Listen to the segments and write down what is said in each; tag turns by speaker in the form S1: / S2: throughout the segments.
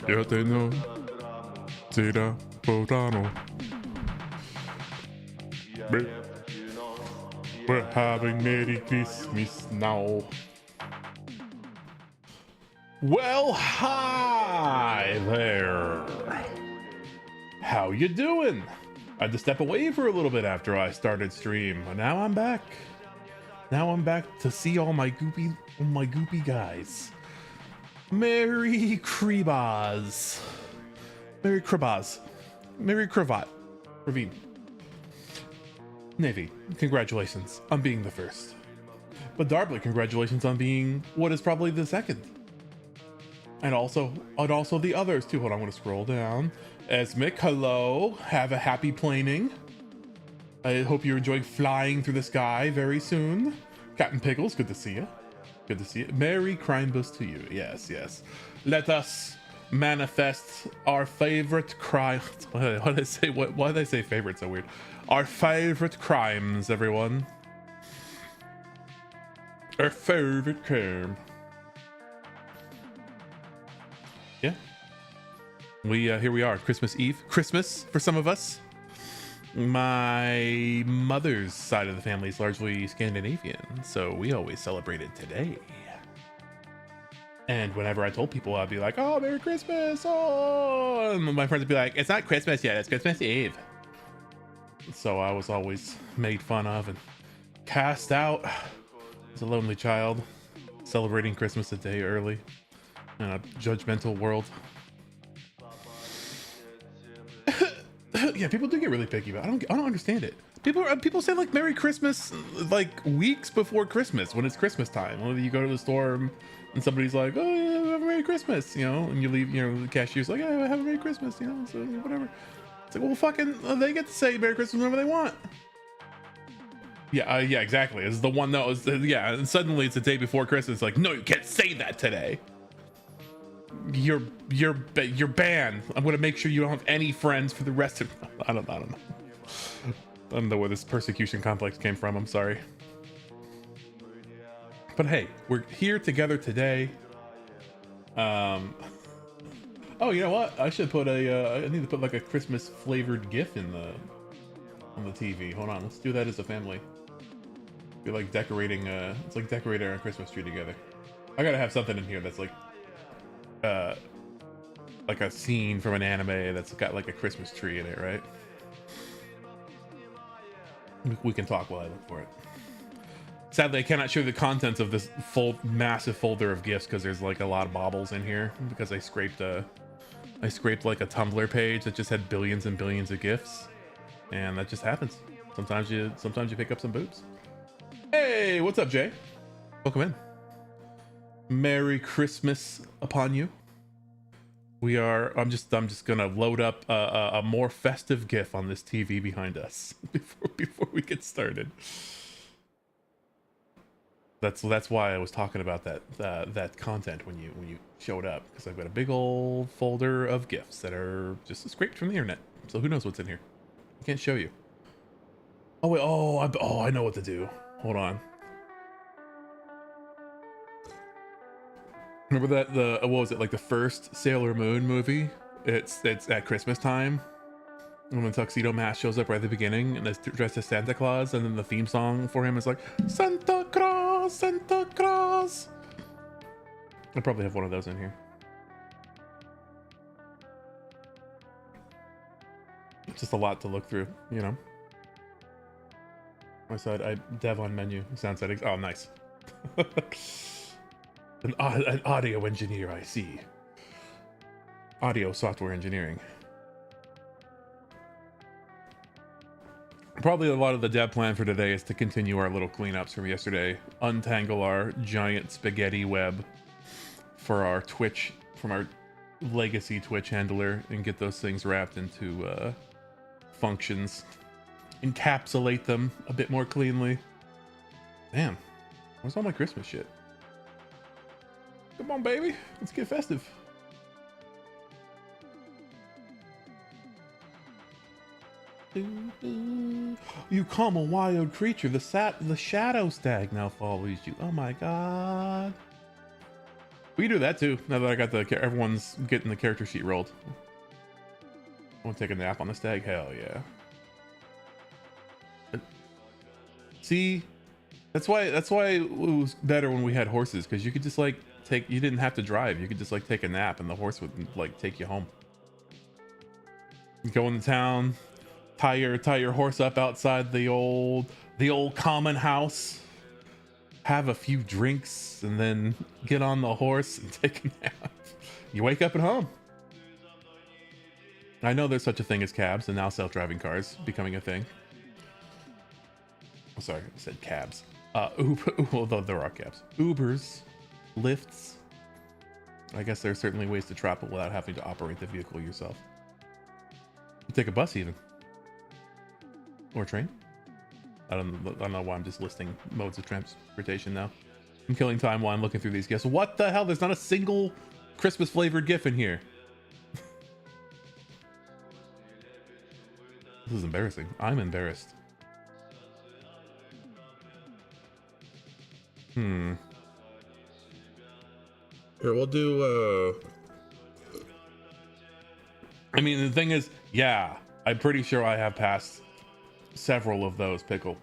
S1: Io te no, Zeta Bodano. We're having Merry Christmas now. Well, hi there. How you doing? I had to step away for a little bit after I started stream, but now I'm back. Now I'm back to see all my goopy guys. Merry Kribaz. Merry Kribaz. Merry Cravat. Ravine. Navy, congratulations on being the first. But Darbler, congratulations on being what is probably the second. And also the others too. Hold on, I'm gonna scroll down. Esmic, hello. Have a happy planing. I hope you're enjoying flying through the sky very soon. Captain Pickles, good to see you. Good to see you. Merry Crimebus to you. Yes, yes. Let us manifest our favorite crime. What did I say? Why did I say favorite so weird? Our favorite crimes, everyone. Our favorite crime. Yeah. Here we are, Christmas Eve. Christmas for some of us. My mother's side of the family is largely Scandinavian, so we always celebrated today. And whenever I told people, I'd be like, oh, Merry Christmas, oh, and my friends would be like, it's not Christmas yet, it's Christmas Eve. So I was always made fun of and cast out as a lonely child, celebrating Christmas a day early in a judgmental world. Yeah, people do get really picky about it. I don't understand it. People say like Merry Christmas like weeks before Christmas when it's Christmas time. When you go to the store and somebody's like, oh, yeah, have a Merry Christmas, you know, and you leave, you know, the cashier's like, yeah, have a Merry Christmas, you know, so whatever. It's like, well, fucking, they get to say Merry Christmas whenever they want. Yeah, yeah, exactly. It's the one that was, yeah, and suddenly it's the day before Christmas. Like, no, you can't say that today. You're banned. I'm gonna make sure you don't have any friends for the rest of. I don't know. I don't know where this persecution complex came from. I'm sorry. But hey, we're here together today. Oh, you know what? I should put I need to put like a Christmas flavored GIF on the TV. Hold on, let's do that as a family. Be like decorating. It's like decorating our Christmas tree together. I gotta have something in here that's like a scene from an anime that's got like a Christmas tree in it, right? We can talk while I look for it. Sadly, I cannot show the contents of this massive folder of gifts because there's like a lot of baubles in here because I scraped like a Tumblr page that just had billions and billions of gifts, and that just happens. Sometimes you pick up some boobs. Hey, what's up, Jay? Welcome in. Merry Christmas upon you. We are. I'm just gonna load up a more festive GIF on this TV behind us before we get started. That's why I was talking about that content when you showed up, because I've got a big old folder of gifts that are just scraped from the internet. So who knows what's in here? I can't show you. Oh wait. Oh, I know what to do. Hold on. Remember that what was it, like the first Sailor Moon movie? It's at Christmas time when Tuxedo Mask shows up right at the beginning and is dressed as Santa Claus, and then the theme song for him is like Santa Claus, Santa Claus. I probably have one of those in here. It's just a lot to look through, you know. I said I dev on menu sound settings. Oh, nice. An audio engineer, I see. Audio software engineering. Probably a lot of the dev plan for today is to continue our little cleanups from yesterday. Untangle our giant spaghetti web for our Twitch, from our legacy Twitch handler, and get those things wrapped into functions. Encapsulate them a bit more cleanly. Damn, where's all my Christmas shit? Come on, baby. Let's get festive. You calm a wild creature. The shadow stag now follows you. Oh my god. We can do that too. Now that I got everyone's getting the character sheet rolled. Want to take a nap on the stag? Hell yeah. See, that's why it was better when we had horses, because you could just like you didn't have to drive. You could just like take a nap and the horse would like take you home. You go into town, tie your horse up outside the old common house, have a few drinks, and then get on the horse and take a nap. You wake up at home. I know there's such a thing as cabs and now self-driving cars becoming a thing. Oh, sorry, I said cabs. Uber, although there are cabs. Ubers, Lyfts. I guess there's certainly ways to travel without having to operate the vehicle yourself. You take a bus even. Or a train. I don't know why I'm just listing modes of transportation now. I'm killing time while I'm looking through these gifts. What the hell? There's not a single Christmas flavored gift in here. This is embarrassing. I'm embarrassed. Here, we'll do I mean, the thing is, yeah, I'm pretty sure I have passed several of those, Pickle.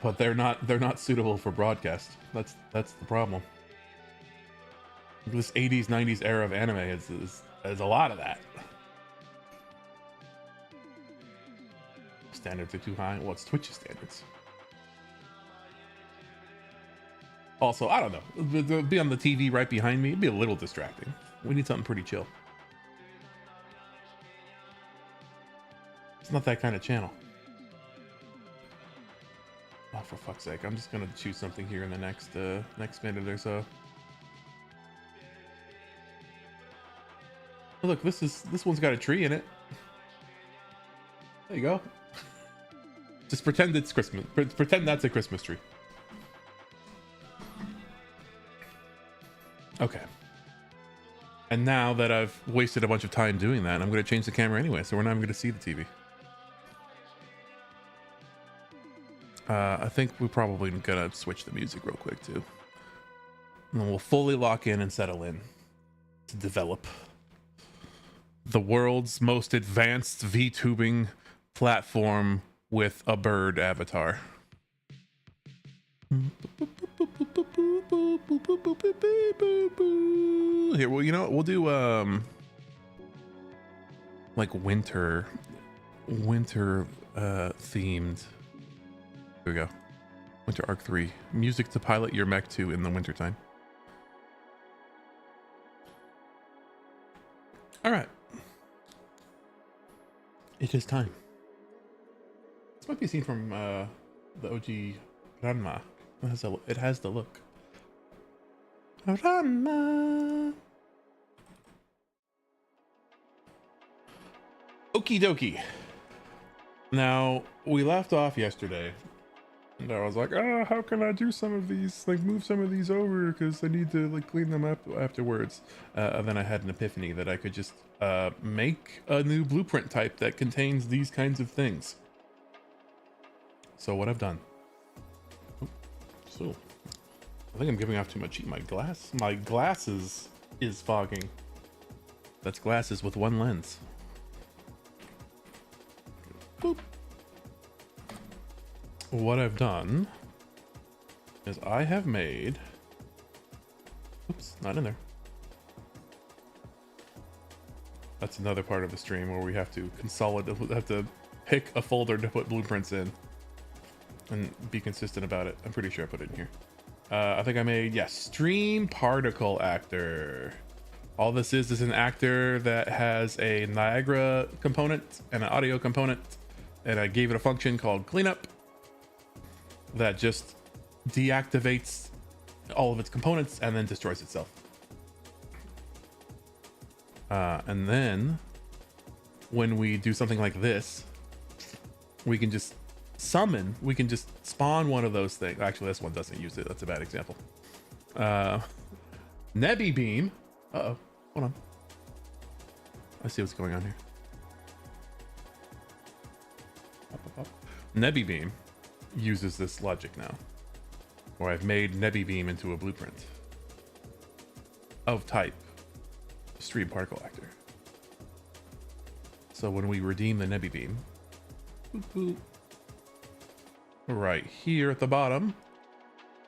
S1: But they're not suitable for broadcast. That's the problem. This 80s 90s era of anime is a lot of that. Standards are too high. Well, it's Twitch's standards. Also, I don't know. Be on the TV right behind me, it'd be a little distracting. We need something pretty chill. It's not that kind of channel. Oh, for fuck's sake! I'm just gonna choose something here in the next minute or so. Oh, look, this one's got a tree in it. There you go. Just pretend it's Christmas. Pretend that's a Christmas tree. Okay. And now that I've wasted a bunch of time doing that, I'm going to change the camera anyway, so we're not even going to see the TV. I think we're probably going to switch the music real quick too. And then we'll fully lock in and settle in to develop the world's most advanced VTubing platform with a bird avatar. Here, well, you know what? We'll do like winter themed. Here we go. Winter Arc 3. Music to pilot your mech 2 in the wintertime. Alright. It is time. This might be a scene from the OG Ranma. It has the look. Ranma. Okie dokie. Now, we left off yesterday. And I was like, how can I do some of these, like move some of these over, because I need to like clean them up afterwards. And then I had an epiphany that I could just make a new blueprint type that contains these kinds of things. So what I've done. So I think I'm giving off too much heat. My glasses is fogging. That's glasses with one lens. Boop. What I've done is I have made, oops, not in there. That's another part of the stream where we have to consolidate, have to pick a folder to put blueprints in and be consistent about it. I'm pretty sure I put it in here. I think I made, yes, stream particle actor. All this is an actor that has a Niagara component and an audio component, and I gave it a function called cleanup that just deactivates all of its components and then destroys itself. And then when we do something like this, we can just summon, we can just spawn one of those things. Actually, this one doesn't use it. That's a bad example. Nebby beam. Uh-oh, hold on. I see what's going on here. Nebby beam uses this logic now, where I've made Nebby beam into a blueprint of type stream particle actor. So when we redeem the Nebby beam, boop, boop, right here at the bottom,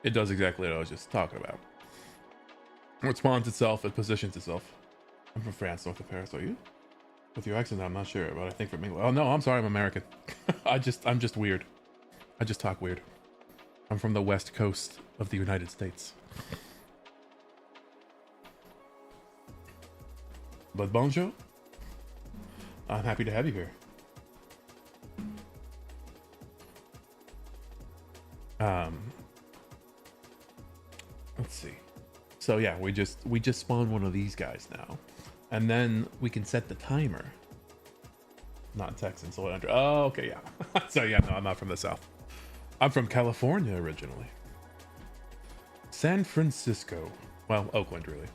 S1: it does exactly what I was just talking about. It spawns itself, it positions itself. I'm from France, north of Paris. Are you? With your accent, I'm not sure, but I think from England. Oh no, I'm sorry, I'm American. I'm just weird. I just talk weird. I'm from the west coast of the United States. But bonjour. I'm happy to have you here. Let's see. So yeah, we just spawned one of these guys now, and then we can set the timer. Not Texan, so under. Oh, okay, yeah. So yeah, no, I'm not from the South. I'm from California originally. San Francisco. Well, Oakland, really.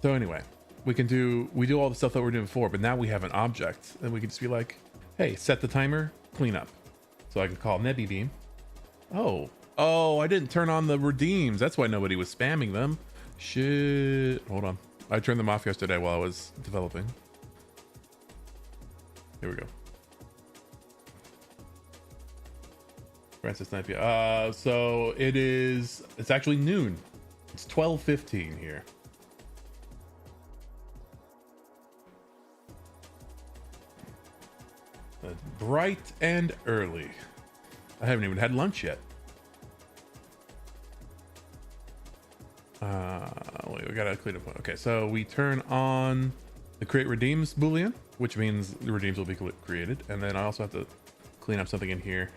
S1: So anyway, we do all the stuff that we're doing before, but now we have an object, and we can just be like, hey, set the timer, clean up. So I can call Nebby beam. Oh, I didn't turn on the redeems. That's why nobody was spamming them. Shit. Hold on. I turned them off yesterday while I was developing. Here we go. Francis Naipia. So it's actually noon. It's 12:15 here. Bright and early. I haven't even had lunch yet. Wait, we gotta clean up. Okay, so we turn on the create redeems boolean, which means the redeems will be created, and then I also have to clean up something in here.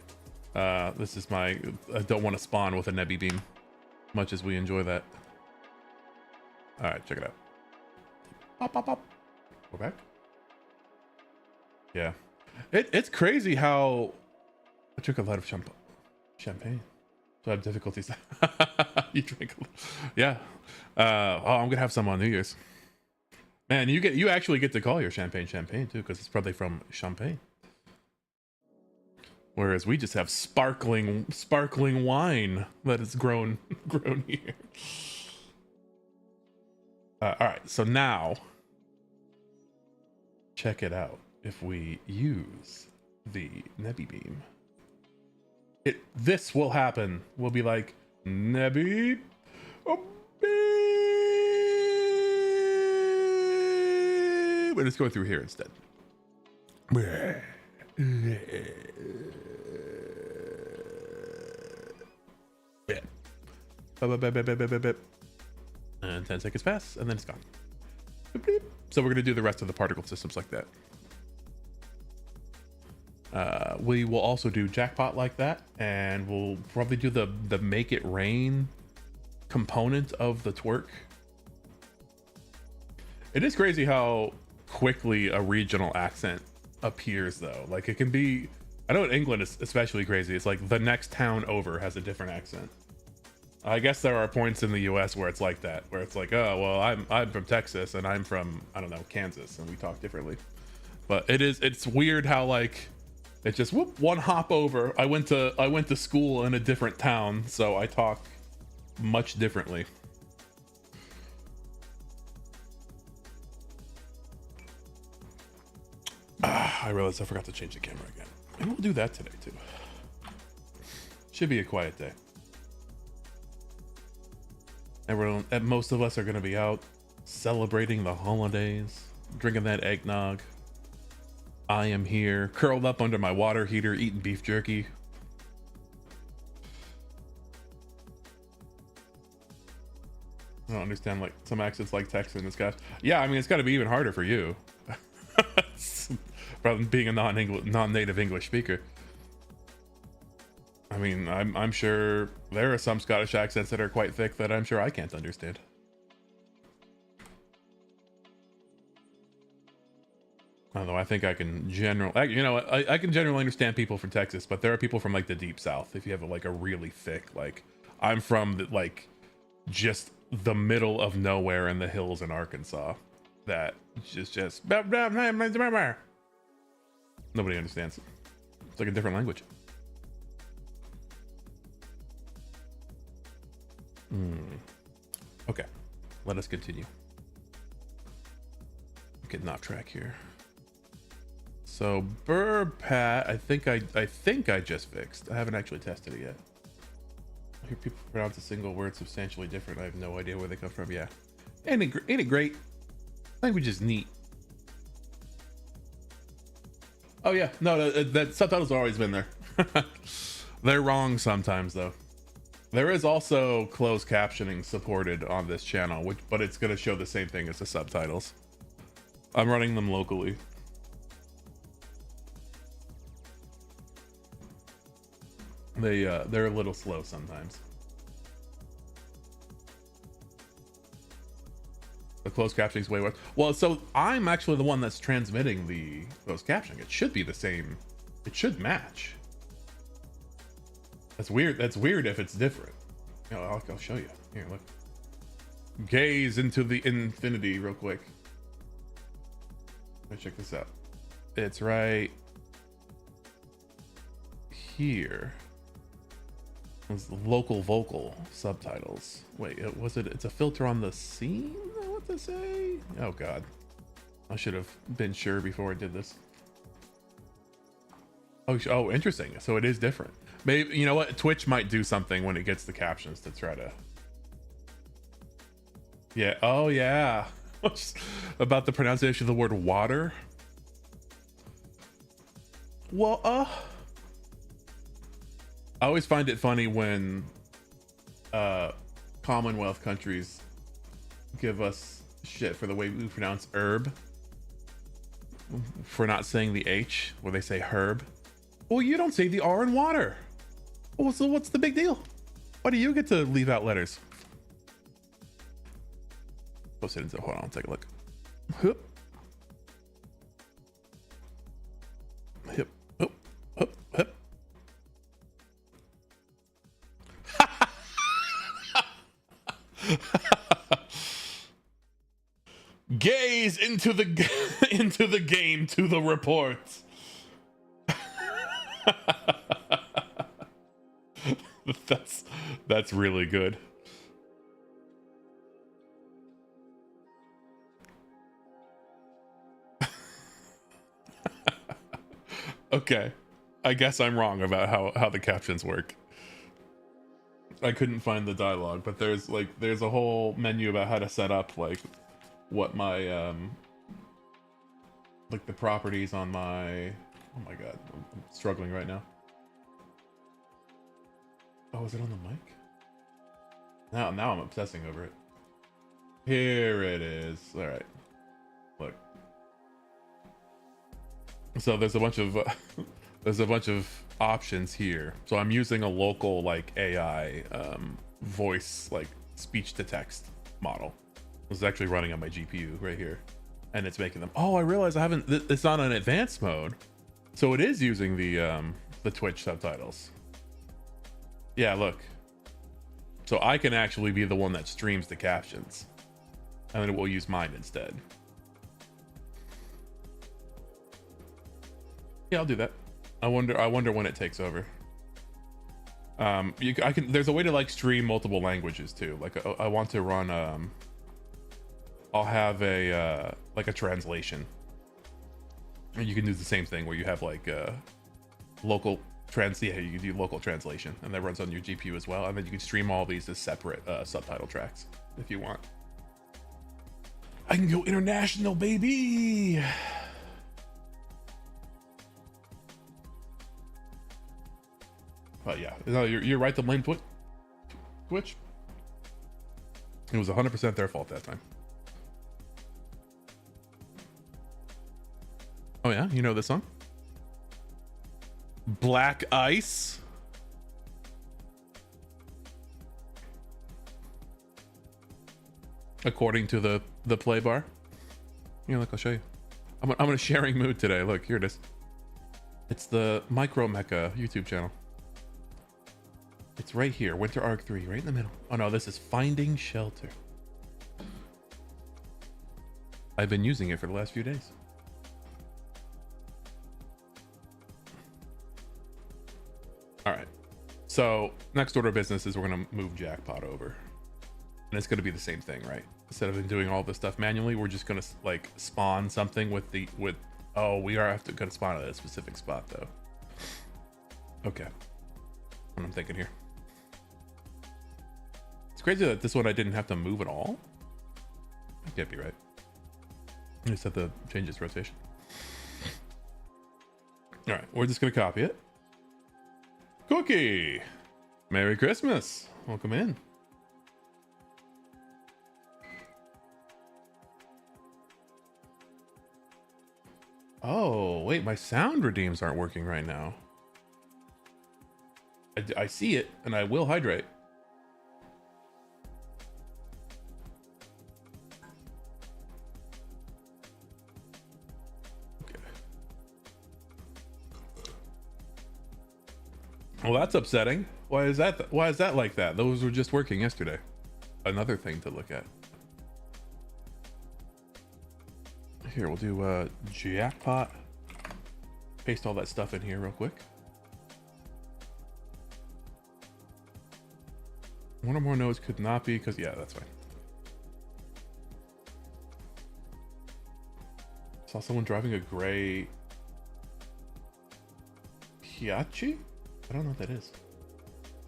S1: This is I don't want to spawn with a Nebby beam, much as we enjoy that. All right, check it out. Pop, pop, pop. Go back. Yeah, it's crazy how I took a lot of champagne. So I have difficulties. You drink a little. Yeah. I'm gonna have some on New Year's. Man, you actually get to call your champagne too, because it's probably from Champagne. Whereas we just have sparkling wine that is grown here. All right, so now check it out. If we use the Nebby beam, this will happen. We'll be like, Nebby, oh, but it's going through here instead. And 10 seconds pass, and then it's gone. So we're gonna do the rest of the particle systems like that. We will also do jackpot like that, and we'll probably do the make it rain component of the twerk. It is crazy how quickly a regional accent appears, though. Like, it can be, I know in England it's especially crazy. It's like the next town over has a different accent. I guess there are points in the US where it's like that, where it's like, oh well, I'm from Texas and I'm from, I don't know, Kansas, and we talk differently. But it's weird how, like, it's just whoop, one hop over. I went to school in a different town, so I talk much differently. I realized I forgot to change the camera again. Maybe we'll do that today too. Should be a quiet day. Everyone, most of us are gonna be out celebrating the holidays, drinking that eggnog. I am here, curled up under my water heater, eating beef jerky. I don't understand, like, some accents like Texan and Scottish. Yeah, I mean, it's got to be even harder for you. Rather than being a non-native English speaker. I mean, I'm sure there are some Scottish accents that are quite thick that I'm sure I can't understand. Although I think I can I can generally understand people from Texas, but there are people from, like, the deep South. If you have like a really thick, like, I'm from the, like, just the middle of nowhere in the hills in Arkansas. That just. Nobody understands. It's like a different language. Okay, let us continue. Getting off track here. So burpat, I think I just fixed. I haven't actually tested it yet. I hear people pronounce a single word substantially different. I have no idea where they come from. Yeah, ain't it great? Language is neat. Oh yeah, no, that subtitles have always been there. They're wrong sometimes though. There is also closed captioning supported on this channel, but it's gonna show the same thing as the subtitles. I'm running them locally. They're a little slow sometimes. The closed captioning is way worse. Well, so I'm actually the one that's transmitting the closed captioning. It should be the same. It should match. That's weird. That's weird if it's different. You know, I'll show you. Here, look. Gaze into the infinity real quick. Let me check this out. It's right here. It's local vocal subtitles. Wait, it's a filter on the scene? What to say? Oh god, I should have been sure before I did this. Oh, interesting. So it is different. Maybe, you know what, Twitch might do something when it gets the captions to try to, yeah. Oh yeah. About the pronunciation of the word water. Well, I always find it funny when Commonwealth countries give us shit for the way we pronounce herb, for not saying the H, where they say herb. Well, you don't say the R in water. Well, so what's the big deal? Why do you get to leave out letters? Post it into, hold on, take a look. Hup. Hip. Hup. Hup. Hup. Gaze into the into the game to the report. That's really good. Okay, I guess I'm wrong about how the captions work. I couldn't find the dialogue, but there's a whole menu about how to set up like what my like the properties on my, oh my god, I'm struggling right now. Oh, is it on the mic? Now I'm obsessing over it. Here it is. All right, look. So there's a bunch of options here. So I'm using a local like AI voice, like speech to text model. This is actually running on my GPU right here, and it's making them. Oh, I realize I haven't. It's not on advanced mode, so it is using the Twitch subtitles. Yeah, look. So I can actually be the one that streams the captions, and then it will use mine instead. Yeah, I'll do that. I wonder when it takes over. There's a way to like stream multiple languages too. Like I want to run I'll have a like a translation, and you can do the same thing where you have like local yeah, you can do local translation, and that runs on your GPU as well, and then you can stream all these as separate subtitle tracks if you want. I can go international, baby. But yeah, no, you're right to blame Twitch. It was 100% their fault that time. Oh yeah, you know this song? Black Ice. According to the play bar. Yeah, look, I'll show you. I'm in a sharing mood today. Look, here it is. It's the Micro Mecha YouTube channel. It's right here, Winter Arc 3, right in the middle. Oh no, this is Finding Shelter. I've been using it for the last few days. So next order of business is we're gonna move Jackpot over, and it's gonna be the same thing, right? Instead of doing all this stuff manually, we're just gonna like spawn something with oh, we are gonna spawn at a specific spot though. Okay, what I'm thinking here. It's crazy that this one I didn't have to move at all. That can't be right. I just have to change its rotation. All right, we're just gonna copy it. Cookie, Merry Christmas. Welcome in. Oh, wait, my sound redeems aren't working right now. I see it, and I will hydrate. Okay. Well, that's upsetting. Why is that? Why is that like that? Those were just working yesterday. Another thing to look at. Here, we'll do Jackpot. Paste all that stuff in here real quick. One or more nodes could not be, because yeah, that's fine. Saw someone driving a gray Hiachi? I don't know what that is.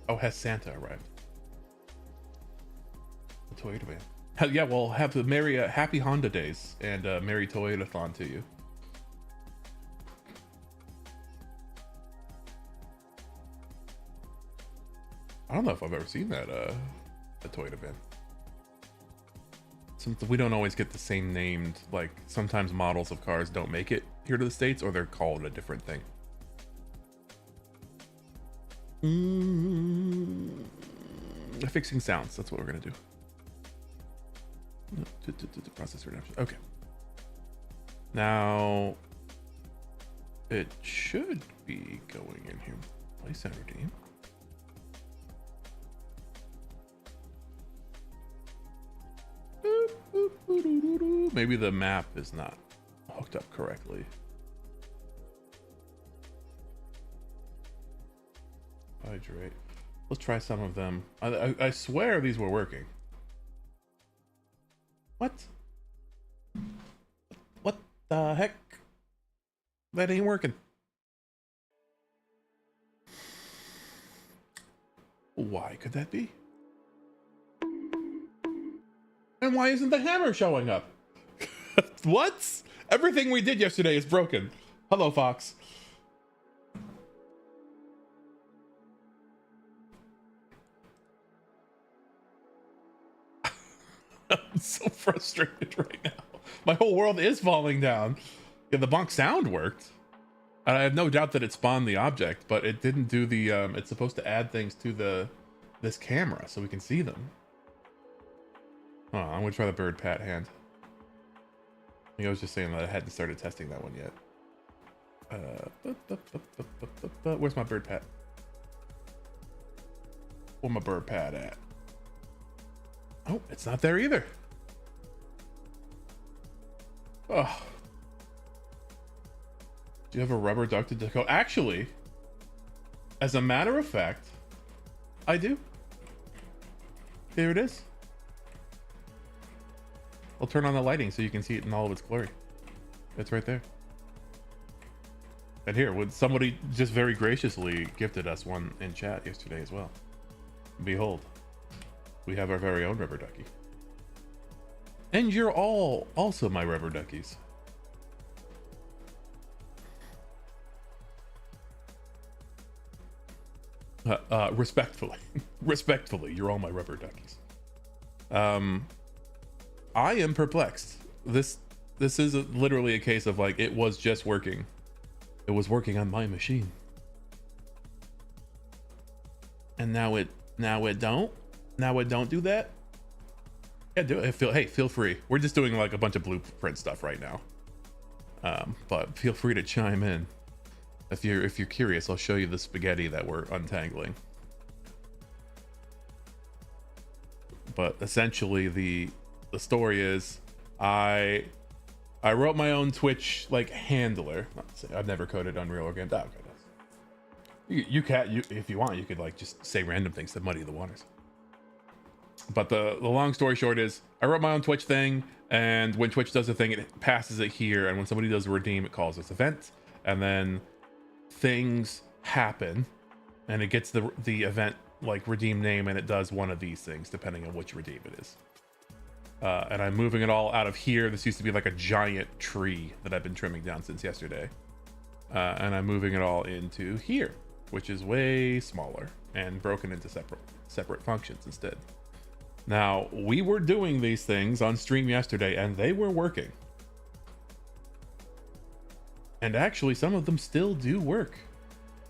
S1: Oh, has Santa arrived? The Toyota van. Yeah, well, have the merry happy Honda days and merry Toyota-thon to you. I don't know if I've ever seen that a Toyota van. We don't always get the same named, like sometimes models of cars don't make it here to the States, or they're called a different thing. Fixing sounds, that's what we're gonna do. Process redemption. Okay. Now it should be going in here. Place and redeem. Maybe the map is not hooked up correctly. Hydrate. Let's try some of them. I swear these were working. What? What the heck? That ain't working. Why could that be? And why isn't the hammer showing up? What? Everything we did yesterday is broken. Hello, Fox. I'm so frustrated right now. My whole world is falling down. Yeah, the bonk sound worked. And I have no doubt that it spawned the object, but it didn't do the, it's supposed to add things to this camera so we can see them. Oh, I'm gonna try the bird pat hand. I think I was just saying that I hadn't started testing that one yet. Where's my bird pat? Where my bird pat at? Oh, it's not there either. Oh. Do you have a rubber duck to deco? Actually, as a matter of fact, I do. Here it is. I'll turn on the lighting so you can see it in all of its glory. It's right there. And here, somebody just very graciously gifted us one in chat yesterday as well. Behold, we have our very own rubber ducky. And you're all also my rubber duckies. Respectfully, respectfully, you're all my rubber duckies. I am perplexed. This is literally a case of like, it was just working. It was working on my machine. And now it don't do that. Yeah, do it. Hey, feel free. We're just doing like a bunch of blueprint stuff right now. But feel free to chime in. If you're curious, I'll show you the spaghetti that we're untangling. But essentially the story is I wrote my own Twitch like handler. I've never coded Unreal again. Oh, okay, You can, if you want, you could like just say random things to muddy the waters. But the long story short is I wrote my own Twitch thing, and when Twitch does a thing, it passes it here, and when somebody does a redeem, it calls this event, and then things happen, and it gets the event like redeem name, and it does one of these things depending on which redeem it is. And I'm moving it all out of here. This used to be like a giant tree that I've been trimming down since yesterday, and I'm moving it all into here, which is way smaller and broken into separate functions instead. Now, we were doing these things on stream yesterday, and they were working. And actually, some of them still do work.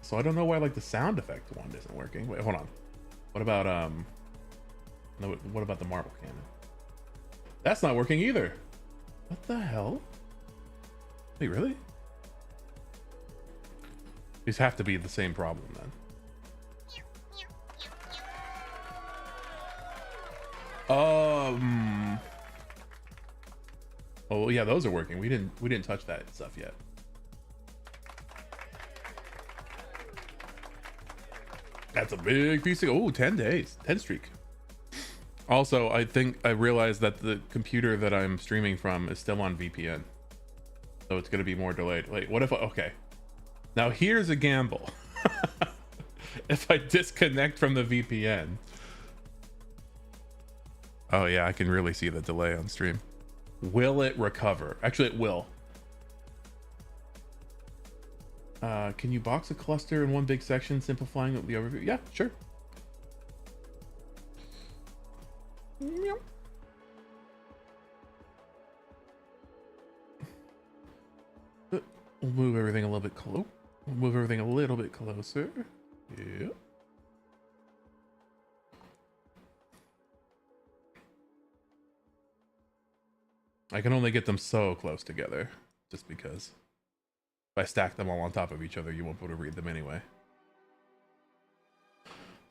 S1: So I don't know why, like, the sound effect one isn't working. Wait, hold on. What about, no, what about the marble cannon? That's not working either. What the hell? Wait, really? These have to be the same problem, then. Oh yeah, those are working. We didn't touch that stuff yet. That's a big piece of 10 days, 10 streak. Also, I think I realized that the computer that I'm streaming from is still on VPN, so it's gonna be more delayed. Wait, what if okay, now here's a gamble. If I disconnect from the VPN, oh yeah, I can really see the delay on stream. Will it recover? Actually, it will. Can you box a cluster in one big section, simplifying the overview? Yeah, sure. We'll move everything a little bit close. We'll move everything a little bit closer. Yeah. I can only get them so close together, just because if I stack them all on top of each other, you won't be able to read them anyway.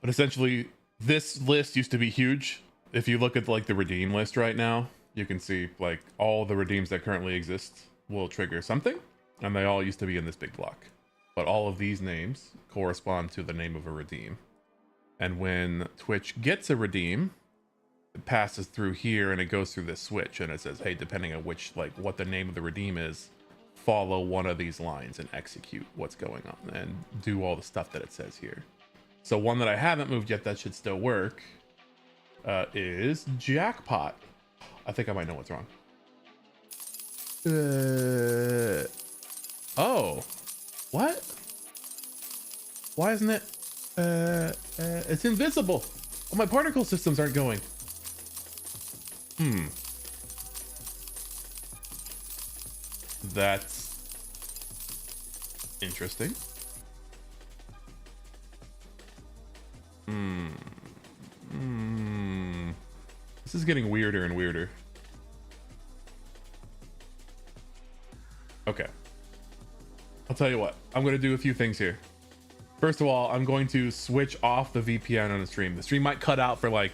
S1: But essentially, this list used to be huge. If you look at like the redeem list right now, you can see like all the redeems that currently exist will trigger something, and they all used to be in this big block. But all of these names correspond to the name of a redeem. And when Twitch gets a redeem, it passes through here and it goes through this switch, and it says, hey, depending on which, like what the name of the redeem is, follow one of these lines and execute what's going on and do all the stuff that it says here. So one that I haven't moved yet that should still work is jackpot. I think I might know what's wrong. Oh, what? Why isn't it? It's invisible. Oh, my particle systems aren't going. That's interesting. This is getting weirder and weirder. Okay. I'll tell you what. I'm going to do a few things here. First of all, I'm going to switch off the VPN on the stream. The stream might cut out for like